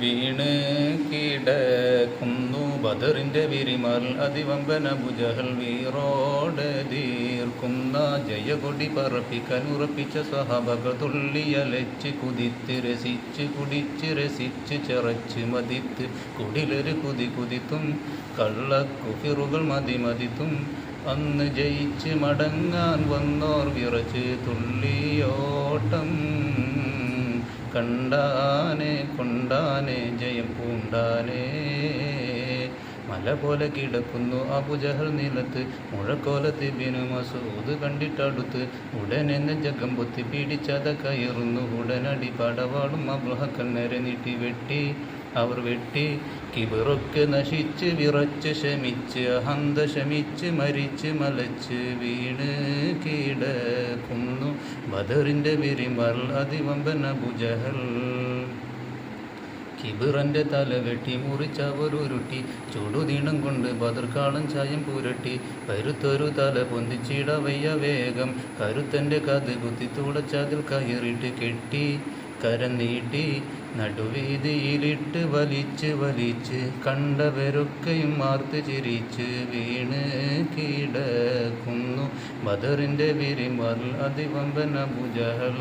വീണ് കിടക്കുന്നു ബദറിന്റെ വിരിമാൽ അതിവമ്പന അബൂജഹൽ വീറോടെ തീർക്കുന്ന ജയകൊടി പറപ്പിക്കാൻ ഉറപ്പിച്ച സ്വഹാബകൾ തുള്ളിയലച്ച് കുതിത്ത് രസിച്ച് കുടിച്ച് രസിച്ച് ചിറച്ച് മതിത്ത് കുടിലൊരു കുതിത്തും കള്ളക്കുഫിറുകൾ മതിത്തും അന്ന് ജയിച്ച് മടങ്ങാൻ വന്നോർ വിറച്ച് തുള്ളിയോട്ടം കണ്ടാനെ കൊണ്ടാനെ ജയം പൂണ്ടാനെ. മല പോലെ കിടക്കുന്നു അബൂജഹൽ നിലത്ത് മുഴക്കോലത്ത് ഇബ്നു മസ്ഊദ് കണ്ടിട്ടടുത്ത് ഉടനെ നെഞ്ചകം പൊത്തി പിടിച്ചത കയറുന്നു ഉടനടി പടവാളും അബ്രഹക്കൽ നേരെ നീട്ടി അവർ വെട്ടി കിബറൊക്കെ നശിച്ച് വിറച്ച് ശമിച്ച് അഹന്ത ശമിച്ച് മരിച്ച് മലച്ച് വീണ് കിടക്കുന്നു ബദറിന്റെ വിരിമൽ അതിവമ്പൻ അബൂജഹൽ. കിബിറന്റെ തല വെട്ടി മുറിച്ചവരുരുട്ടി ചുടുതീണം കൊണ്ട് ബദർക്കാളം ചായം പുരട്ടി കരുത്തൊരു തല പൊന്തിച്ചിടവയ്യ വേഗം കരുത്തന്റെ കത് കുത്തി തുടച്ചതിൽ കയറിയിട്ട് കെട്ടി കരം നീട്ടി നടുവീതിയിലിട്ട് വലിച്ച് കണ്ടവരൊക്കെയും മാർത്ത് ചിരിച്ച് വീണ് കിടക്കുന്നു ബദറിന്റെ വിരിമൽ അതിവമ്പൻ അബൂജഹൽ.